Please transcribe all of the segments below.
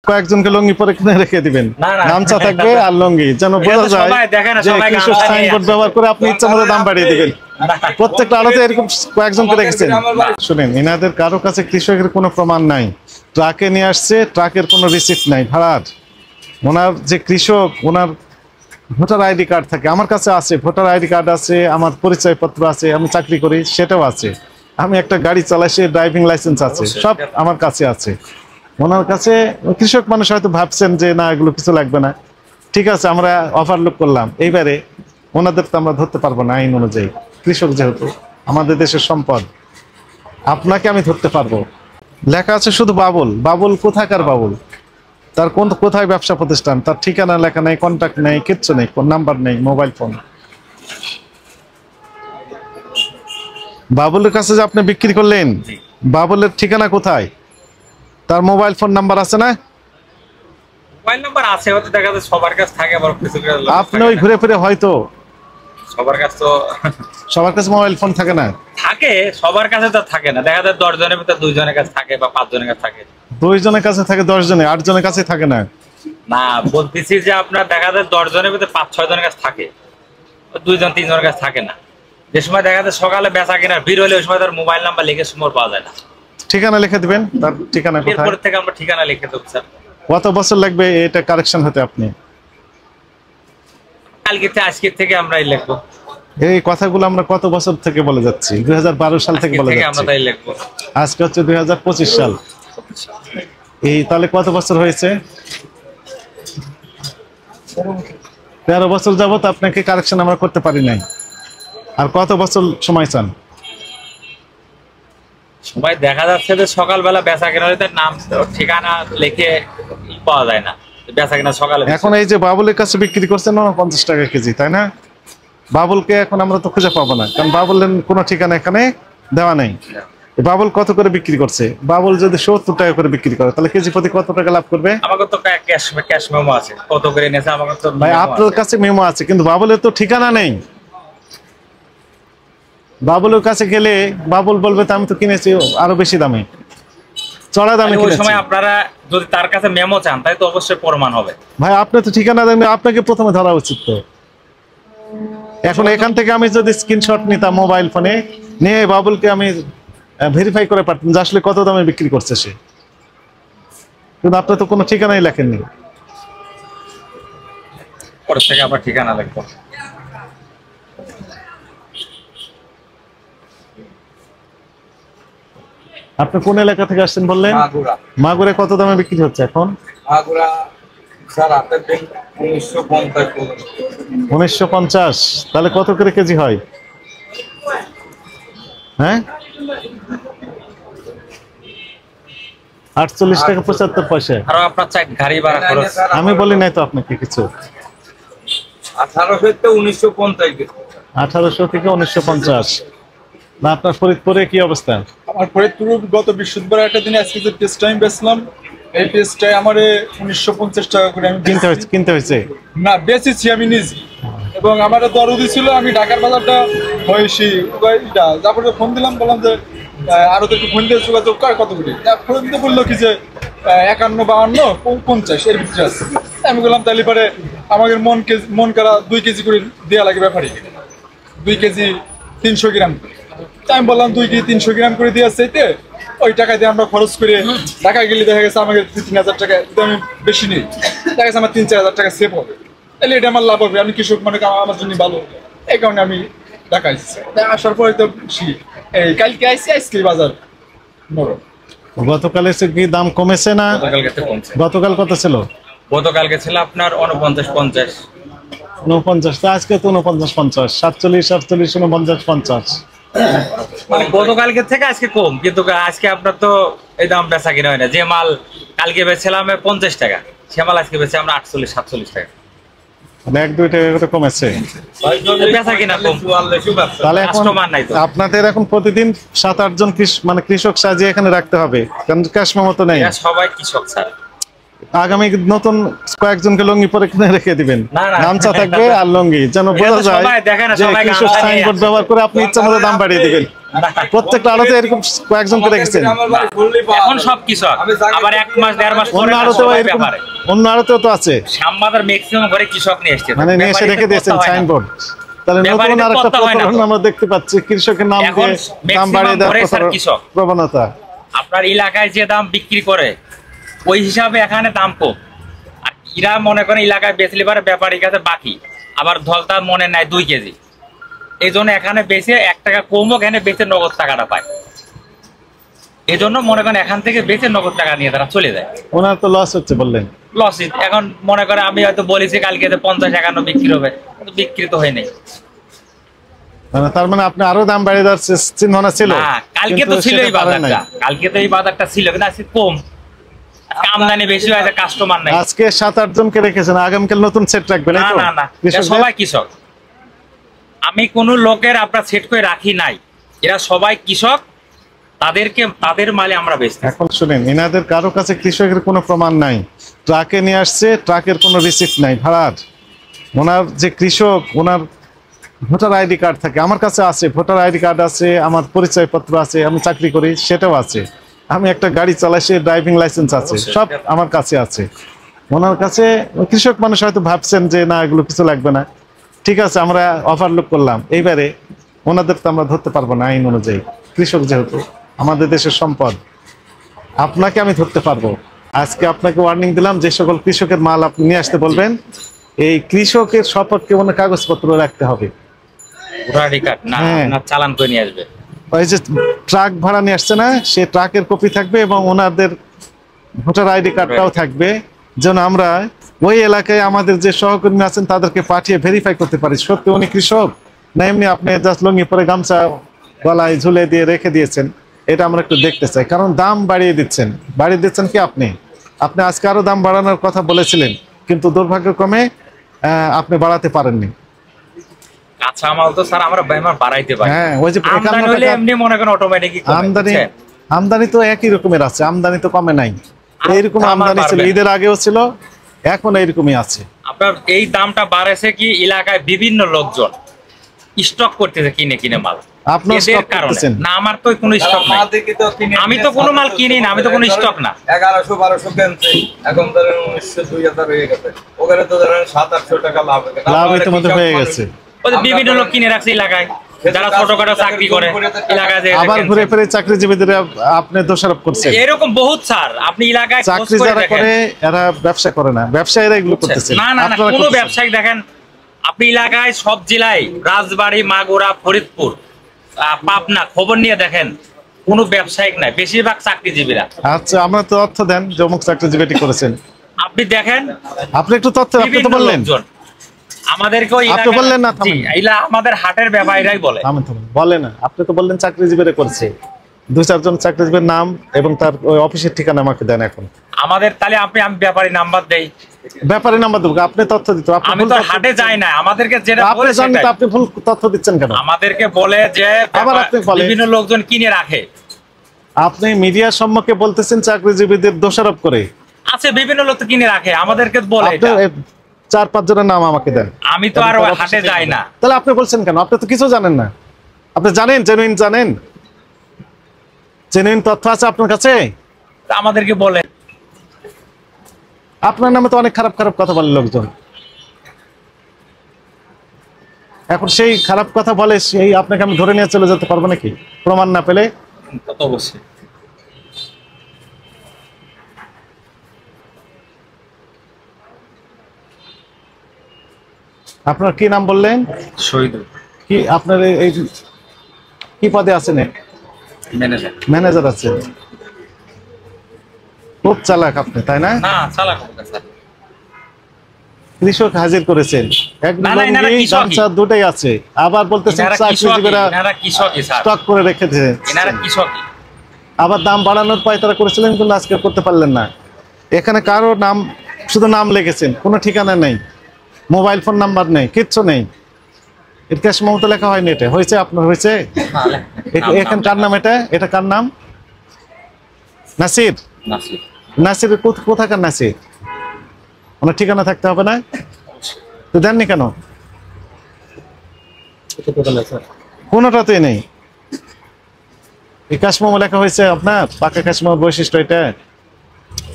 কয়েকজনকে লুঙ্গি পরে কিনে রেখে দিবেন, গামছা থাকবে আর লুঙ্গি, যেন বোঝা যায় যে কৃষক সাইনবোর্ড ব্যবহার করে আপনি ইচ্ছা মতো দাম বাড়িয়ে দিবেন। প্রত্যেকটা আড়তে এরকম কয়েকজনকে রেখেছেন। শুনেন, এনাদের কারো কাছে কৃষকের কোনো প্রমাণ নাই, ট্রাকে নিয়ে আসছে, ট্রাকের কোনো রিসিপ্ট নাই ভাড়ার। ওনার যে কৃষক, ওনার ভোটার আইডি কার্ড থাকে, আমার কাছে আছে, ভোটার আইডি কার্ড আছে, আমার পরিচয়পত্র আছে, আমি চাকরি করি সেটাও আছে, আমি একটা গাড়ি চালাই সে ড্রাইভিং লাইসেন্স আছে, সব আমার কাছে আছে। ওনার কাছে কৃষক মানুষ হয়তো ভাবছেন যে না এগুলো কিছু লাগবে না, ঠিক আছে আমরা ওভারলুক করলাম। এইবারে ওনাদের তো আমরা ধরতে পারবো না আইন অনুযায়ী, কৃষক যেহেতু আমাদের দেশের সম্পদ, আপনাকে আমি ধরতে পারবো। লেখা আছে শুধু বাবুল। বাবুল কোথাকার বাবুল? তার কোথায় ব্যবসা প্রতিষ্ঠান, তার ঠিকানা লেখা নেই, কন্ট্যাক্ট নেই, কিচ্ছু নেই, কোন নাম্বার নেই, মোবাইল ফোন। বাবুলের কাছে যে আপনি বিক্রি করলেন, বাবুলের ঠিকানা কোথায়, তার মোবাইল ফোন নাম্বার আছে না? মোবাইল নাম্বার আছে, হয়তো দেখা যায় সবার কাছে থাকে, আবার কিছু আপনি ওই ঘুরে ফিরে হয়তো সবার কাছে তো সবার কাছে মোবাইল ফোন থাকে না, থাকে, সবার কাছে তো থাকে না, দেখা যায় 10 জনের ভিতরে 2 জনের কাছে থাকে বা 5 জনের কাছে থাকে। 2 জনের কাছে থাকে, 10 জনে 8 জনের কাছে থাকে না। না, বলতেছি যে আপনার দেখা যায় 10 জনের ভিতরে 5-6 জনের কাছে থাকে, 2 জন 3 জনের কাছে থাকে না। যে সময় দেখা যায় সকালে বেচা কেনার ভিড় হলে ওই সময় তার মোবাইল নাম্বার লিখে সময় পাওয়া যায় না। ঠিকানা লিখে দিবেন, তার ঠিকানা কোথায়, এরপর থেকে আমরা ঠিকানা লিখে দেব স্যার। কত বছর লাগবে এটা কারেকশন হতে? আপনি কালকে থেকে আজকে থেকে আমরাই লিখবো। এই কথাগুলো আমরা কত বছর থেকে বলে যাচ্ছি? 2012 সাল থেকে বলে যাচ্ছি, আমরা তাই লিখবো। আজকে হচ্ছে 2025 সাল। এই তাহলে কত বছর হয়েছে? 13 বছর যাবত আপনাকে কারেকশন আমরা করতে পারি নাই। আর কত বছর সময় চান? সবাই দেখা যাচ্ছে যে সকালবেলা বেচা কেনা হলে তার নাম ঠিকানা লিখে পাওয়া যায় না, বেচা কেনা সকালে। এখন এই যে বাবুলের কাছে বিক্রি করছেন 49 টাকা কেজি, তাই না? বাবুলকে এখন আমরা তো খুঁজে পাবো না, কারণ বাবুলের কোনো ঠিকানা এখানে দেওয়া নেই। বাবুল কত করে বিক্রি করছে? বাবুল যদি 70 টাকা করে বিক্রি করে তাহলে কেজি প্রতি কত টাকা লাভ করবে? আমাকে তো ক্যাশ মেমো আছে, কত করে নিয়েছে আমাকে তো। ভাই আপনার কাছে মেমো আছে, কিন্তু বাবুলের তো ঠিকানা নেই। বাবুলের কাছে গেলে বাবুল বলবে তো আমি তো কিনেছি আরো বেশি দামে, চড়া দামে কিনেছি। ওই সময় আপনারা যদি তার কাছে মেমো চান তাই তো অবশ্যই প্রমাণ হবে। ভাই আপনি তো ঠিকানা দেন, আপনাকে প্রথমে ধরা উচিত তো। এখন এখান থেকে আমি যদি স্ক্রিনশট নিতাম মোবাইল ফোনে নিয়ে বাবুলকে আমি ভেরিফাই করে পারতাম যে আসলে কত দামে বিক্রি করছে সে, কিন্তু আপনি তো কোনো ঠিকানাই লেখেননি। পরে থেকে আমরা ঠিকানা লিখবো। আপনি কোন এলাকা থেকে আসছেন বললেন? মাগুরা। মাগুরা কত দামে বিক্রি হচ্ছে এখন? মাগুরা স্যার আপনার 1950। 1950, তাহলে কত করে কেজি হয়? হ্যাঁ 48 টাকা 75 পয়সা। আর আপনার গাড়ি ভাড়া খরচ আমি বলি নাই তো আপনাকে কিছু। 1800 থেকে 1950। 1800 থেকে 1950। না আপনার ফরিদপুরে কি অবস্থা? আমার ফরিদপুর গত বৃহস্পতিবার একটা দিনে আজকে যে পেস্ট টাইম বেচলাম, এই পেস্টটাই আমার 1950 টাকা করে আমি কিনতে হয়েছে না বেচেছি আমি নিজে, এবং আমার দরদি ছিল আমি ঢাকার বাজারটা হয়েছি তারপরে ফোন দিলাম, বললাম যে আরো তো একটু ফোন দিয়ে যোগাযোগ কর কত করে, ফোন দিয়ে বললো কি যে 51, 52, 50 এর ভিতরে আছে। আমি বললাম তাহলে পরে আমাদের মন করা 2 কেজি করে দেওয়া লাগে ব্যাপারী, 2 কেজি 300 গ্রাম। আমি বললাম 2 কেজি 300 গ্রাম করে দিয়ে চাইতে ওই টাকা দিয়ে আমরা খরচ করে ঢাকা গেলে দেখা গেছে আমাকে 2-3 হাজার টাকা, যদি আমি বেশি নিই দেখা গেছে আমার 3-4 হাজার টাকা সেভ হবে, তাহলে এটা আমার লাভ হবে, আমি কৃষক মনে করি আমার জন্য ভালো, এই কারণে আমি ঢাকা আসছি। আসার পরে তো এই কালকে আসছি, আজকে বাজার নরম। গতকালে কি দাম কমেছে না? গতকাল কত ছিল? গতকালকে ছিল আপনার 49-50। 49, তো আজকে তো 49-50, 47, 48, 49, 50। মানে গতকালকে থেকে আজকে কম, কিন্তু আজকে আপনার তো এই দাম বেচা কিনা হয় না। যে মাল কালকে বেচছিলাম 50 টাকা, সে মাল আজকে বেচে আমরা 48-47 টাকা, মানে 1-2 টাকা করে কমেছে। বেচা কিনা কম। তাহলে আপনাদের এখন প্রতিদিন 7-8 জন কৃষক সাজিয়ে এখানে রাখতে হবে, কারণ ক্যাশ মেমো তো নেই। সবাই কৃষক স্যার। আগামী নতুন কয়েকজনকে লুঙ্গি পরে কিনে রেখে দিবেন, গামছা থাকবে আর লুঙ্গি, যেন বোঝা যায় যে কৃষক সাইনবোর্ড ব্যবহার করে আপনি ইচ্ছা মতো দাম বাড়িয়ে দিবেন। প্রত্যেকটা আড়তে এরকম কয়েকজনকে রেখেছেন। এখন সব কৃষক, আবার 1 মাস 1.5 মাস অন্য পরে আড়তেও সবাই এরকম, ব্যাপারে। অন্য আড়তেও তো আছে, শ্যামবাজার ম্যাক্সিমাম ঘরে কৃষক নিয়ে এসছে, মানে নিয়ে এসে রেখে দিয়েছেন সাইনবোর্ড। তাহলে নতুন ব্যাপারীদের আরেকটা কথা হয় না তো। প্রতারণা আমরা দেখতে পাচ্ছি, কৃষকের নাম এখন দিয়ে দাম বাড়িয়ে maximum ঘরে স্যার দেওয়ার কৃষক। প্রবণতা। আপনার এলাকায় যে দাম বিক্রি করে ওই হিসাবে এখানে দাম কম, আর এরা মনে করেন এলাকায় বেচলে পারে ব্যাপারীর কাছে বাকি, আবার ধলতা মনে নেয় 2 কেজি, এই জন্য এখানে বেচে 1 টাকা কমও এখানে বেচে নগদ টাকাটা পায়। এই জন্য মনে করেন এখান থেকে বেচে নগদ টাকা নিয়ে তারা চলে যায়। ওনার তো লস হচ্ছে বললেন। লস এখন মনে করে আমি হয়তো বলেছি কালকে 50-51 বিক্রি হবে, কিন্তু বিক্রি তো হয় নাই। মানে তার মানে আপনি আরো দাম বাড়িয়ে দেওয়ার চিন্তা ছিল? না, কালকে তো ছিল এই বাজারটা, কালকে তো এই বাজারটা ছিল, কিন্তু আজকে কম, আমদানি বেশি হয়েছে, কাস্টমার নাই। আজকে 7-8 জনকে রেখেছেন, আগামীকাল নতুন সেট রাখবেন? না না না, এরা সবাই কৃষক, আমি কোন লোকের আপনার সেট করে রাখি নাই, এরা সবাই কৃষক, তাদেরকে তাদের মালে আমরা বেচি। এখন শুনেন, এনাদের কারো কাছে কৃষকের কোনো প্রমাণ নাই, ট্রাকে নিয়ে আসছে, ট্রাকের কোনো রিসিপ্ট নাই ভাড়ার। ওনার যে কৃষক, ওনার ভোটার আইডি কার্ড থাকে, আমার কাছে আছে, ভোটার আইডি কার্ড আছে, আমার পরিচয়পত্র আছে, আমি চাকরি করি সেটাও আছে, আমি একটা গাড়ি চালাই, সে ড্রাইভিং লাইসেন্স আছে, সব আমার কাছে আছে। ওনার কাছে কৃষক মানুষ হয়তো ভাবছেন যে না এগুলো কিছু লাগবে না, ঠিক আছে আমরা ওভারলুক করলাম। এইবারে ওনাদের তো আমরা ধরতে পারবো না আইন অনুযায়ী, কৃষক যেহেতু আমাদের দেশের সম্পদ, আপনাকে আমি ধরতে পারবো। আজকে আপনাকে ওয়ার্নিং দিলাম, যে সকল কৃষকের মাল আপনি নিয়ে আসতে বলবেন, এই কৃষকের সপক্ষে ওনার কাগজপত্র রাখতে হবে। চালান করে নিয়ে আসবে। ওই যে ট্রাক ভাড়া নিয়ে আসছে না, সে ট্রাকের কপি থাকবে এবং ওনাদের ভোটার আইডি কার্ডটাও থাকবে, যেন আমরা ওই এলাকায় আমাদের যে সহকর্মী আছেন তাদেরকে পাঠিয়ে ভেরিফাই করতে পারি সত্যি উনি কৃষক না এমনি আপনি জাস্ট লুঙ্গি পরে গামছা গলায় ঝুলে দিয়ে রেখে দিয়েছেন। এটা আমরা একটু দেখতে চাই, কারণ দাম বাড়িয়ে দিচ্ছেন কি আপনি আজকে আরো দাম বাড়ানোর কথা বলেছিলেন, কিন্তু দুর্ভাগ্যক্রমে আপনি বাড়াতে পারেননি। কাঁচামাল তো স্যার আমরা বাড়াইতে পারি। হ্যাঁ, ওই যে আমদানি হলে এমনি মনে করেন অটোমেটিকই কমে। আমদানি তো একই রকমের আছে, আমদানি তো কমে নাই, এইরকম আমদানি ছিল, ঈদের আগেও ছিল, এখন এইরকমই আছে। আপনার এই দামটা বাড়েছে কি এলাকায় বিভিন্ন লোকজন স্টক করতেছে কিনে মাল। আপনার স্টক করতেছেন না? আমার তো কোনো স্টক নাই, আমি তো কোনো মাল কিনি না, আমি তো কোনো স্টক না। 1100-1200 কেনছে, এখন ধরেন 1900-2000 হয়ে গেছে, ওখানে তো ধরেন 700-800 টাকা লাভ ইতিমধ্যে হয়ে গেছে। বিভিন্ন লোক কিনে রাখছে এলাকায়, যারা ছোটখাটো চাকরি করে এলাকায়, আবার ঘুরে ফিরে চাকরিজীবীদের আপনি দোষারোপ করছেন। এরকম বহুত স্যার, আপনি এলাকায় চাকরি যারা করে এরা ব্যবসা করে না, ব্যবসায়ীরা এগুলো করতেছে। না না না, কোনো ব্যবসায়ী দেখেন আপনি এলাকায় সব জেলায়, রাজবাড়ী, মাগুরা, ফরিদপুর, পাবনা, খবর নিয়ে দেখেন কোনো ব্যবসায়িক নাই, বেশিরভাগ চাকরিজীবীরা। আচ্ছা, আমরা তো তথ্য দেন যে অমুক চাকরিজীবী করেছেন, আপনি দেখেন, আপনি একটু তথ্য, আপনি তো বললেন আমাদের হাটের ব্যাপারীরাই বলে, বলে না, আপনি তো বললেন চাকরিজীবীরা করছে। 2-4 জন চাকরিজীবীর নাম এবং তার অফিসের ঠিকানা আমাকে দেন এখন। আমাদের তাহলে আমি ব্যাপারী নাম্বার দেই, ব্যাপারী নাম্বার দেবো, আপনি তথ্য দিতে। আমি তো হাটে যাই না, আমাদেরকে যেটা বলে আপনি ভুল তথ্য দিচ্ছেন কেন? আমাদেরকে বলে যে বিভিন্ন লোকজন কিনে রাখে, আপনি মিডিয়ার সম্মুখে বলতেছেন চাকরিজীবীদের দোষারোপ করে। আছে বিভিন্ন লোক তো কিনে রাখে, আমাদেরকে বলে। 4-5 জনের নাম আমাকে দেন। আমি তো আর হাটে যাই না। তাহলে আপনি বলছেন কেন? আপনি তো কিছু জানেন না। আপনি জানেন, জেনুইন তথ্য আছে আপনার কাছে, আমাদেরকে বলে। আপনার নামে তো অনেক খারাপ কথা বলে লোকজন, এখন সেই খারাপ কথা বলে, সেই আপনাকে আমি ধরে নিয়ে চলে যেতে পারবো নাকি প্রমাণ না পেলে? অবশ্যই। আপনার কি নাম বললেন? শহীদুল। কি আপনার এই কি পদে আছেন? ম্যানেজার আছেন। খুব চালাক আপনি, তাই না? না, চালাক না স্যার। কৃষক হাজির করেছেন, দুটাই আছে, আবার বলতেছেন চাকরিজীবীরা স্টক করে রেখেছে, আবার দাম বাড়ানোর পায়তারা করেছিলেন, কিন্তু আজকে করতে পারলেন না। এখানে কারো নাম, শুধু নাম লিখেছেন, কোনো ঠিকানা নেই, মোবাইল ফোন নাম্বার নেই, কিচ্ছু নেই। এর ক্যাশ মমতা লেখা হয়নি। এটা হয়েছে আপনার? হয়েছে? এখানে কার নাম? এটা কার নাম? নাসির। নাসির কোথাকার নাসির? ওনার ঠিকানা থাকতে হবে না? তো দেননি কেন? কোনোটাতেই নেই। এই কাশমামা লেখা হয়েছে আপনার পাকা কাশমামার বৈশিষ্ট্য এটা?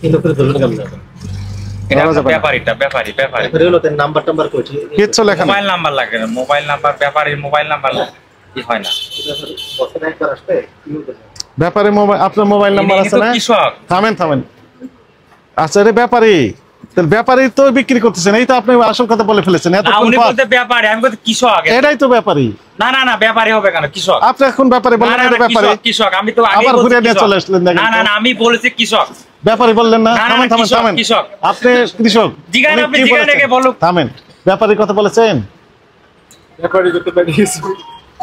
এটা বলা যাবে না। ব্যাপারী কিচ্ছু লেখা নেই। মোবাইল নাম্বার লাগে না, মোবাইল নাম্বার ব্যাপারীর মোবাইল নাম্বার কি হয় না। ব্যাপারে মোবাইল, আপনার মোবাইল নাম্বার ইনি আছে তো না? কৃষক। থামেন। আচ্ছা রে ব্যাপারী, তাহলে ব্যাপারী তো বিক্রি করতেছেন, এই তো আপনি আসল কথা বলে ফেলেছেন। না, এতক্ষণ উনি পর বলতে ব্যাপারী, আমি বলতে কৃষক। এটাই তো ব্যাপারী। না ব্যাপারী হবে কেন, কৃষক। আপনি এখন ব্যাপারী না, বললেন, না, এটা না, ব্যাপারী। কৃষক। আমি তো আগেই আবার বলছি ঘুরে নিয়ে কৃষক। চলে আসলেন দেখেন না, তো। আমি বলেছি কৃষক। ব্যাপারী বললেন না? না, না, থামেন কৃষক। আপনি কৃষক। জিজ্ঞাসা উনি আপনি কি জিজ্ঞাসা বলেছেন? রেখে বলুক। থামেন, ব্যাপারীর কথা বলেছেন? ব্যাপারী করতে পারিয়েছি।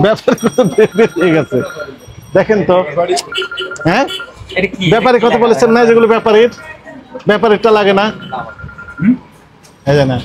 ব্যাপারী কথা বেরিয়ে গেছে, দেখেন তো। হ্যাঁ, এটা কি? ব্যাপারী কথা বলেছেন না, যেগুলো ব্যাপারীরটা লাগে না, এই যে না।